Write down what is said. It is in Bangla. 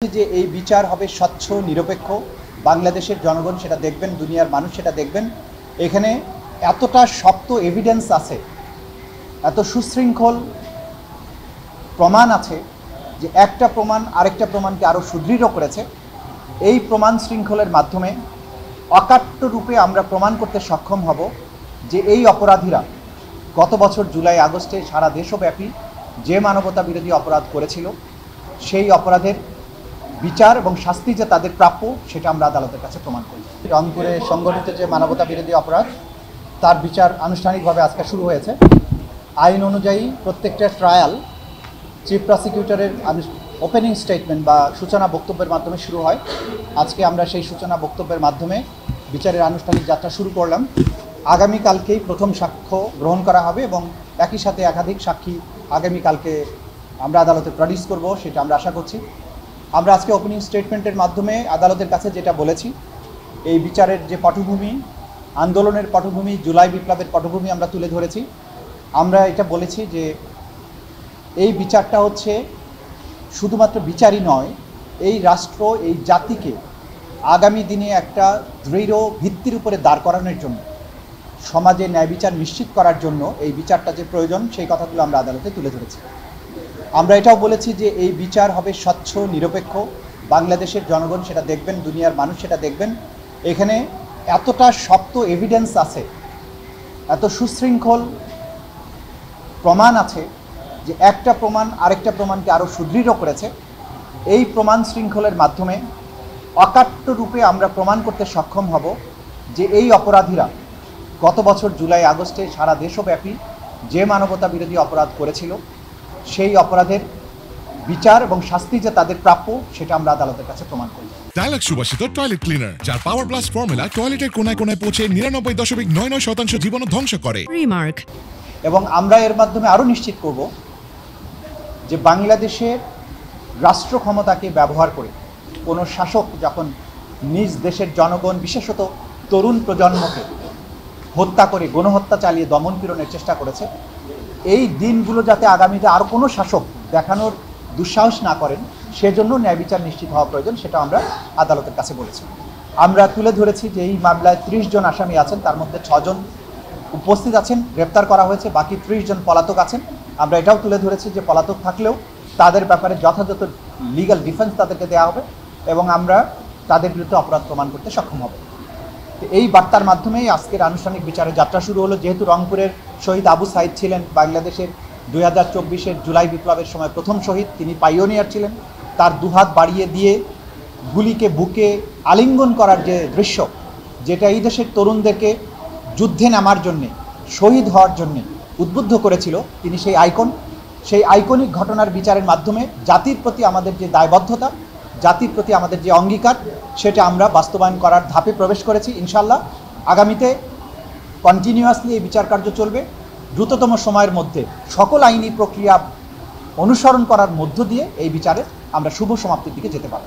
যে এই বিচার হবে স্বচ্ছ নিরপেক্ষ, বাংলাদেশের জনগণ সেটা দেখবেন, দুনিয়ার মানুষ সেটা দেখবেন। এখানে এতটা শক্ত এভিডেন্স আছে, এত সুশৃঙ্খল প্রমাণ আছে যে একটা প্রমাণ আরেকটা প্রমাণকে আরও সুদৃঢ় করেছে। এই প্রমাণ শৃঙ্খলের মাধ্যমে অকাট্য রূপে আমরা প্রমাণ করতে সক্ষম হব যে এই অপরাধীরা গত বছর জুলাই আগস্টে সারা দেশব্যাপী যে মানবতা বিরোধী অপরাধ করেছিল, সেই অপরাধের বিচার এবং শাস্তি যে তাদের প্রাপ্য সেটা আমরা আদালতের কাছে প্রমাণ করি। রংপুরে সংগঠিত যে মানবতা বিরোধী অপরাধ, তার বিচার আনুষ্ঠানিকভাবে আজকে শুরু হয়েছে। আইন অনুযায়ী প্রত্যেকটা ট্রায়াল চিফ প্রসিকিউটরের ওপেনিং স্টেটমেন্ট বা সূচনা বক্তব্যের মাধ্যমে শুরু হয়। আজকে আমরা সেই সূচনা বক্তব্যের মাধ্যমে বিচারের আনুষ্ঠানিক যাত্রা শুরু করলাম। আগামীকালকেই প্রথম সাক্ষ্য গ্রহণ করা হবে এবং একই সাথে একাধিক সাক্ষী আগামীকালকে আমরা আদালতে প্রডিউস করব, সেটা আমরা আশা করছি। আমরা আজকে ওপেনিং স্টেটমেন্টের মাধ্যমে আদালতের কাছে যেটা বলেছি, এই বিচারের যে পটভূমি, আন্দোলনের পটভূমি, জুলাই বিপ্লবের পটভূমি আমরা তুলে ধরেছি। আমরা এটা বলেছি যে এই বিচারটা হচ্ছে শুধুমাত্র বিচারই নয়, এই রাষ্ট্র, এই জাতিকে আগামী দিনে একটা দৃঢ় ভিত্তির উপরে দাঁড় করানোর জন্য, সমাজে ন্যায় বিচার নিশ্চিত করার জন্য এই বিচারটা যে প্রয়োজন, সেই কথাগুলো আমরা আদালতে তুলে ধরেছি। আমরা এটাও বলেছি যে এই বিচার হবে স্বচ্ছ নিরপেক্ষ, বাংলাদেশের জনগণ সেটা দেখবেন, দুনিয়ার মানুষ সেটা দেখবেন। এখানে এতটা শক্ত এভিডেন্স আছে, এত সুশৃঙ্খল প্রমাণ আছে যে একটা প্রমাণ আরেকটা প্রমাণকে আরও সুদৃঢ় করেছে। এই প্রমাণ শৃঙ্খলের মাধ্যমে অকাট্য রূপে আমরা প্রমাণ করতে সক্ষম হব যে এই অপরাধীরা গত বছর জুলাই আগস্টে সারা দেশব্যাপী যে মানবতা বিরোধী অপরাধ করেছিল, সেই অপরাধের বিচার এবং শাস্তি যে তাদের প্রাপ্য সেটা আমরা আদালতের কাছে প্রমাণ করি। ডায়ালগ সুবাসিত টয়লেট ক্লিনার, যার পাওয়ার প্লাস ফর্মুলা টয়লেটের কোনায় কোনায় পৌঁছে 99.99% জীবন ধ্বংস করে। রিমার্ক। এবং আমরা এর মাধ্যমে আরও নিশ্চিত করব যে বাংলাদেশের রাষ্ট্র ক্ষমতাকে ব্যবহার করে কোনো শাসক যখন নিজ দেশের জনগণ, বিশেষত তরুণ প্রজন্মকে হত্যা করে, গণহত্যা চালিয়ে দমন পীড়নের চেষ্টা করেছে, এই দিনগুলো যাতে আগামীতে আর কোনো শাসক দেখানোর দুঃসাহস না করেন, সেজন্য ন্যায় বিচার নিশ্চিত হওয়া প্রয়োজন, সেটা আমরা আদালতের কাছে বলেছি। আমরা তুলে ধরেছি যে এই মামলায় 30 জন আসামি আছেন, তার মধ্যে 6 জন উপস্থিত আছেন, গ্রেপ্তার করা হয়েছে, বাকি 30 জন পলাতক আছেন। আমরা এটাও তুলে ধরেছি যে পলাতক থাকলেও তাদের ব্যাপারে যথাযথ লিগ্যাল ডিফেন্স তাদেরকে দেওয়া হবে এবং আমরা তাদের বিরুদ্ধে অপরাধ প্রমাণ করতে সক্ষম হব। এই বার্তার মাধ্যমেই আজকের আনুষ্ঠানিক বিচারের যাত্রা শুরু হলো। যেহেতু রংপুরের শহীদ আবু সাইদ ছিলেন বাংলাদেশের 2024-এর জুলাই বিপ্লবের সময় প্রথম শহীদ, তিনি পাইওনিয়ার ছিলেন। তার দুহাত বাড়িয়ে দিয়ে গুলিকে বুকে আলিঙ্গন করার যে দৃশ্য, যেটা এই দেশের তরুণদেরকে যুদ্ধে নামার জন্যে, শহীদ হওয়ার জন্যে উদ্বুদ্ধ করেছিল, তিনি সেই আইকন। সেই আইকনিক ঘটনার বিচারের মাধ্যমে জাতির প্রতি আমাদের যে দায়বদ্ধতা, জাতির প্রতি আমাদের যে অঙ্গীকার, সেটা আমরা বাস্তবায়ন করার ধাপে প্রবেশ করেছি। ইনশাআল্লাহ আগামীতে কন্টিনিউয়াসলি এই বিচার কার্য চলবে। দ্রুততম সময়ের মধ্যে সকল আইনি প্রক্রিয়া অনুসরণ করার মধ্য দিয়ে এই বিচারে আমরা শুভ সমাপ্তির দিকে যেতে পারব।